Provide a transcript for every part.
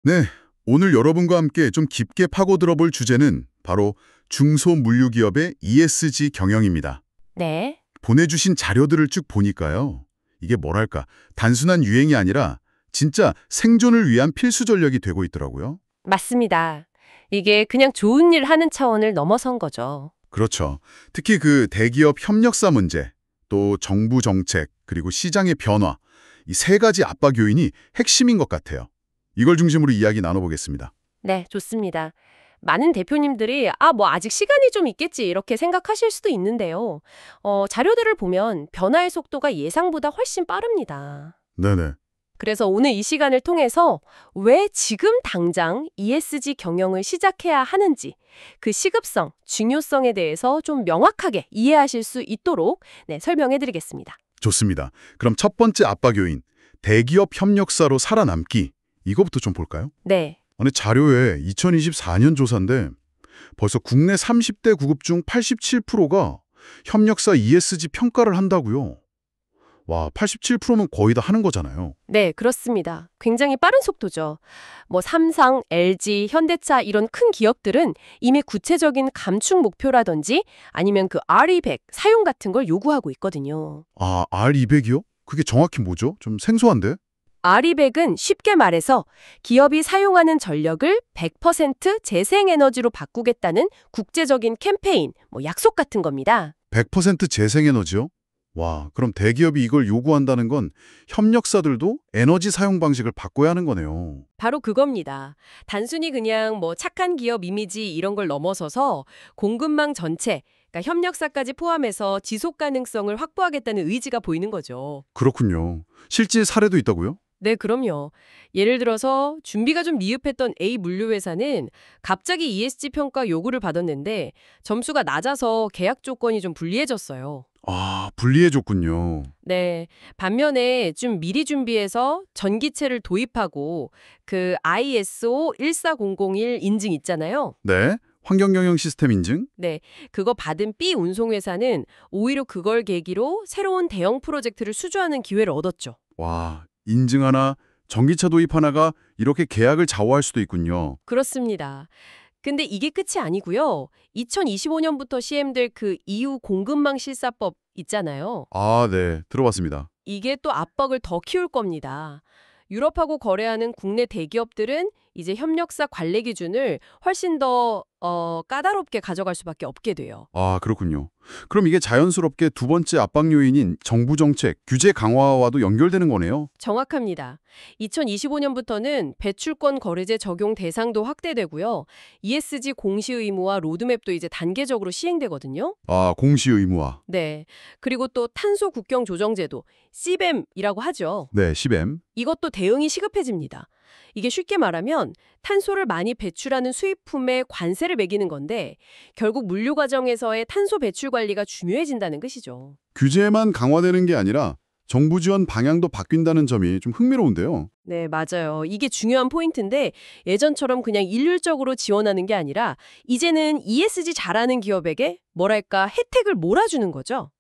네, 오늘 여러분과 함께 좀 깊게 파고들어 볼 주제는 바로 중소물류기업의 ESG 경영입니다. 네, 보내주신 자료들을 쭉 보니까요. 이게 뭐랄까, 단순한 유행이 아니라 진짜 생존을 위한 필수 전력이 되고 있더라고요. 맞습니다. 이게 그냥 좋은 일 하는 차원을 넘어선 거죠. 그렇죠. 특히 그 대기업 협력사 문제, 또 정부 정책, 그리고 시장의 변화, 이 세 가지 압박 요인이 핵심인 것 같아요. 이걸 중심으로 이야기 나눠보겠습니다. 네, 좋습니다. 많은 대표님들이 뭐 아직 시간이 좀 있겠지 이렇게 생각하실 수도 있는데요. 자료들을 보면 변화의 속도가 예상보다 훨씬 빠릅니다. 네네. 그래서 오늘 이 시간을 통해서 왜 지금 당장 ESG 경영을 시작해야 하는지 그 시급성, 중요성에 대해서 좀 명확하게 이해하실 수 있도록 설명해 드리겠습니다. 좋습니다. 그럼 첫 번째 압박 요인, 대기업 협력사로 살아남기. 이거부터 좀 볼까요? 네. 아니, 자료에 2024년 조사인데 벌써 국내 30대 구급 중 87%가 협력사 ESG 평가를 한다고요. 와, 87%면 거의 다 하는 거잖아요. 네, 그렇습니다. 굉장히 빠른 속도죠. 삼성, LG, 현대차 이런 큰 기업들은 이미 구체적인 감축 목표라든지 아니면 그 RE100 사용 같은 걸 요구하고 있거든요. 아, R200이요? 그게 정확히 뭐죠? 좀 생소한데? RE100은 쉽게 말해서 기업이 사용하는 전력을 100% 재생에너지로 바꾸겠다는 국제적인 캠페인, 약속 같은 겁니다. 100% 재생에너지요? 와, 그럼 대기업이 이걸 요구한다는 건 협력사들도 에너지 사용 방식을 바꿔야 하는 거네요. 바로 그겁니다. 단순히 그냥 착한 기업 이미지 이런 걸 넘어서서 공급망 전체, 그러니까 협력사까지 포함해서 지속 가능성을 확보하겠다는 의지가 보이는 거죠. 그렇군요. 실제 사례도 있다고요? 네, 그럼요. 예를 들어서 준비가 좀 미흡했던 A 물류회사는 갑자기 ESG 평가 요구를 받았는데 점수가 낮아서 계약 조건이 좀 불리해졌어요. 아, 분리해줬군요. 네. 반면에 좀 미리 준비해서 전기체를 도입하고 그 ISO 14001 인증 있잖아요. 네, 환경영향 시스템 인증? 네. 그거 받은 B 운송회사는 오히려 그걸 계기로 새로운 대형 프로젝트를 수주하는 기회를 얻었죠. 와, 인증 하나, 전기차 도입 하나가 이렇게 계약을 좌우할 수도 있군요. 그렇습니다. 근데 이게 끝이 아니고요. 2025년부터 시행될 그 EU 공급망 실사법 있잖아요. 아, 네, 들어봤습니다. 이게 또 압박을 더 키울 겁니다. 유럽하고 거래하는 국내 대기업들은 이제 협력사 관리 기준을 훨씬 더 까다롭게 가져갈 수밖에 없게 돼요. 아, 그렇군요. 그럼 이게 자연스럽게 두 번째 압박 요인인 정부 정책, 규제 강화와도 연결되는 거네요. 정확합니다. 2025년부터는 배출권 거래제 적용 대상도 확대되고요. ESG 공시 의무화 로드맵도 이제 단계적으로 시행되거든요. 아, 공시 의무화. 네. 그리고 또 탄소 국경 조정 제도, CBAM이라고 하죠. 네, 시뱀. 이것도 대응이 시급해집니다. 이게 쉽게 말하면 탄소를 많이 배출하는 수입품에 관세를 매기는 건데 결국 물류 과정에서의 탄소 배출 관리가 중요해진다는 것이죠. 규제만 강화되는 게 아니라 정부 지원 방향도 바뀐다는 점이 좀 흥미로운데요. 네, 맞아요. 이게 중요한 포인트인데 예전처럼 그냥 일률적으로 지원하는 게 아니라 이제는 ESG 잘하는 기업에게 뭐랄까 혜택을 몰아주는 거죠.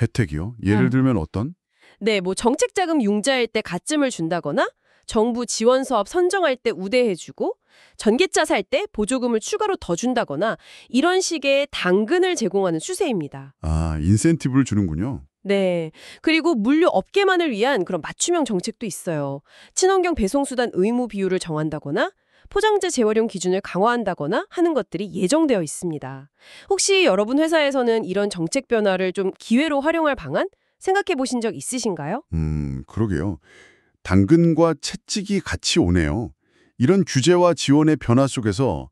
혜택이요? 예를 들면 어떤? 네, 정책 자금 융자일 때 가점을 준다거나 정부 지원 사업 선정할 때 우대해주고 전기차 살 때 보조금을 추가로 더 준다거나 이런 식의 당근을 제공하는 추세입니다. 아, 인센티브를 주는군요. 네. 그리고 물류 업계만을 위한 그런 맞춤형 정책도 있어요. 친환경 배송수단 의무 비율을 정한다거나 포장재 재활용 기준을 강화한다거나 하는 것들이 예정되어 있습니다. 혹시 여러분 회사에서는 이런 정책 변화를 좀 기회로 활용할 방안 생각해 보신 적 있으신가요? 그러게요. 당근과 채찍이 같이 오네요. 이런 규제와 지원의 변화 속에서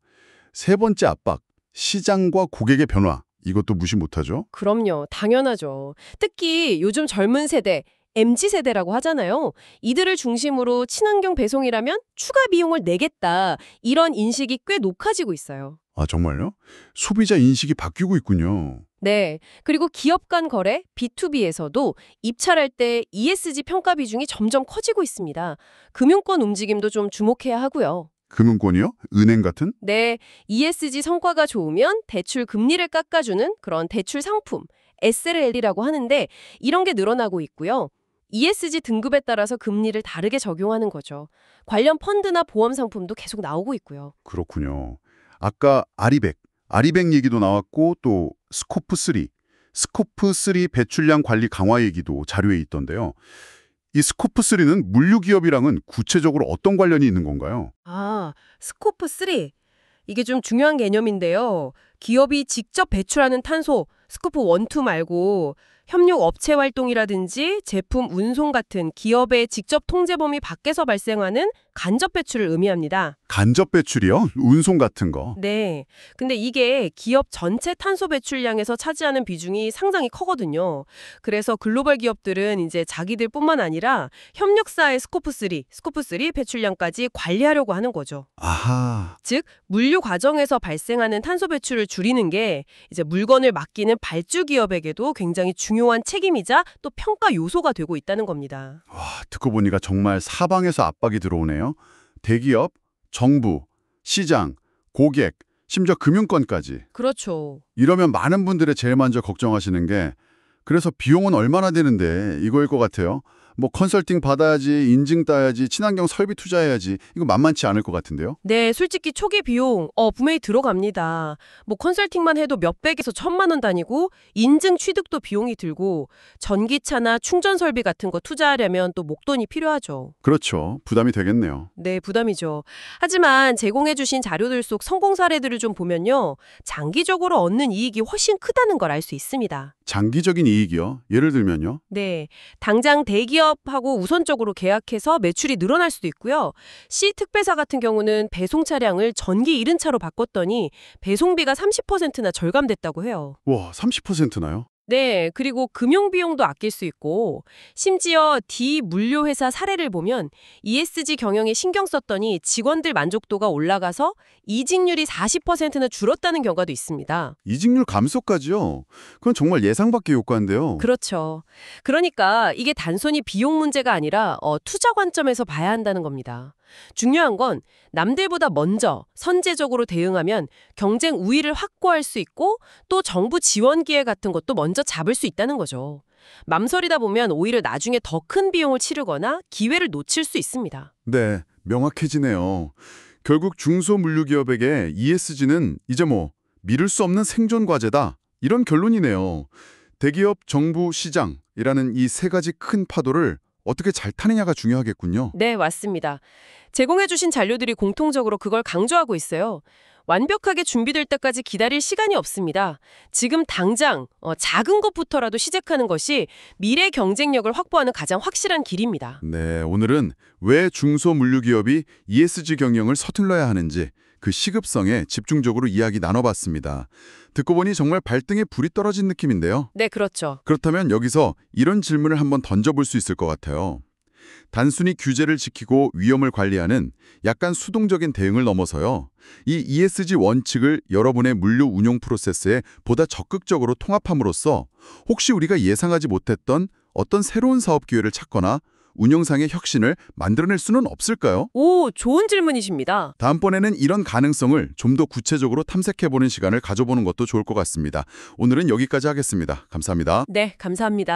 세 번째 압박, 시장과 고객의 변화. 이것도 무시 못하죠. 그럼요. 당연하죠. 특히 요즘 젊은 세대, MZ세대라고 하잖아요. 이들을 중심으로 친환경 배송이라면 추가 비용을 내겠다. 이런 인식이 꽤 높아지고 있어요. 아, 정말요? 소비자 인식이 바뀌고 있군요. 네. 그리고 기업 간 거래, B2B에서도 입찰할 때 ESG 평가 비중이 점점 커지고 있습니다. 금융권 움직임도 좀 주목해야 하고요. 금융권이요? 은행 같은? 네, ESG 성과가 좋으면 대출 금리를 깎아주는 그런 대출 상품, SL이라고 하는데 이런 게 늘어나고 있고요. ESG 등급에 따라서 금리를 다르게 적용하는 거죠. 관련 펀드나 보험 상품도 계속 나오고 있고요. 그렇군요. 아까 아리백 얘기도 나왔고 또 스코프3 배출량 관리 강화 얘기도 자료에 있던데요. 이 스코프3는 물류 기업이랑은 구체적으로 어떤 관련이 있는 건가요? 스코프 3. 이게 좀 중요한 개념인데요. 기업이 직접 배출하는 탄소, 스코프 1, 2 말고 협력 업체 활동이라든지 제품 운송 같은 기업의 직접 통제 범위 밖에서 발생하는 간접 배출을 의미합니다. 간접 배출이요? 운송 같은 거. 네. 근데 이게 기업 전체 탄소 배출량에서 차지하는 비중이 상당히 커거든요. 그래서 글로벌 기업들은 이제 자기들뿐만 아니라 협력사의 스코프3 배출량까지 관리하려고 하는 거죠. 아하. 즉, 물류 과정에서 발생하는 탄소 배출을 줄이는 게 이제 물건을 맡기는 발주 기업에게도 굉장히 중요한 책임이자 또 평가 요소가 되고 있다는 겁니다. 와, 듣고 보니까 정말 사방에서 압박이 들어오네요. 대기업, 정부, 시장, 고객, 심지어 금융권까지. 그렇죠. 이러면 많은 분들이 제일 먼저 걱정하시는 게 그래서 비용은 얼마나 되는데 이거일 것 같아요. 뭐 컨설팅 받아야지, 인증 따야지, 친환경 설비 투자해야지. 이거 만만치 않을 것 같은데요. 네, 솔직히 초기 비용 분명히 들어갑니다. 뭐 컨설팅만 해도 몇백에서 1,000만 원 단위고 인증 취득도 비용이 들고 전기차나 충전 설비 같은 거 투자하려면 또 목돈이 필요하죠. 그렇죠. 부담이 되겠네요. 네, 부담이죠. 하지만 제공해 주신 자료들 속 성공 사례들을 좀 보면요. 장기적으로 얻는 이익이 훨씬 크다는 걸 알 수 있습니다. 장기적인 이익이요? 예를 들면요? 네, 당장 대기업하고 우선적으로 계약해서 매출이 늘어날 수도 있고요. C특배사 같은 경우는 배송 차량을 전기 1륜차로 바꿨더니 배송비가 30%나 절감됐다고 해요. 와, 30%나요? 네, 그리고 금융비용도 아낄 수 있고 심지어 D 물류회사 사례를 보면 ESG 경영에 신경 썼더니 직원들 만족도가 올라가서 이직률이 40%나 줄었다는 결과도 있습니다. 이직률 감소까지요? 그건 정말 예상 밖의 효과인데요. 그렇죠. 그러니까 이게 단순히 비용 문제가 아니라 투자 관점에서 봐야 한다는 겁니다. 중요한 건 남들보다 먼저 선제적으로 대응하면 경쟁 우위를 확보할 수 있고 또 정부 지원 기회 같은 것도 먼저 잡을 수 있다는 거죠. 맘서리다 보면 오히려 나중에 더 큰 비용을 치르거나 기회를 놓칠 수 있습니다. 네, 명확해지네요. 결국 중소물류기업에게 ESG는 이제 뭐 미룰 수 없는 생존 과제다. 이런 결론이네요. 대기업, 정부, 시장이라는 이 세 가지 큰 파도를 어떻게 잘 타느냐가 중요하겠군요. 네, 맞습니다. 제공해주신 자료들이 공통적으로 그걸 강조하고 있어요. 완벽하게 준비될 때까지 기다릴 시간이 없습니다. 지금 당장 작은 것부터라도 시작하는 것이 미래 경쟁력을 확보하는 가장 확실한 길입니다. 네, 오늘은 왜 중소물류기업이 ESG 경영을 서툴러야 하는지 그 시급성에 집중적으로 이야기 나눠봤습니다. 듣고 보니 정말 발등에 불이 떨어진 느낌인데요. 네, 그렇죠. 그렇다면 여기서 이런 질문을 한번 던져볼 수 있을 것 같아요. 단순히 규제를 지키고 위험을 관리하는 약간 수동적인 대응을 넘어서요. 이 ESG 원칙을 여러분의 물류 운용 프로세스에 보다 적극적으로 통합함으로써 혹시 우리가 예상하지 못했던 어떤 새로운 사업 기회를 찾거나 운영상의 혁신을 만들어낼 수는 없을까요? 오, 좋은 질문이십니다. 다음번에는 이런 가능성을 좀 더 구체적으로 탐색해보는 시간을 가져보는 것도 좋을 것 같습니다. 오늘은 여기까지 하겠습니다. 감사합니다. 네, 감사합니다.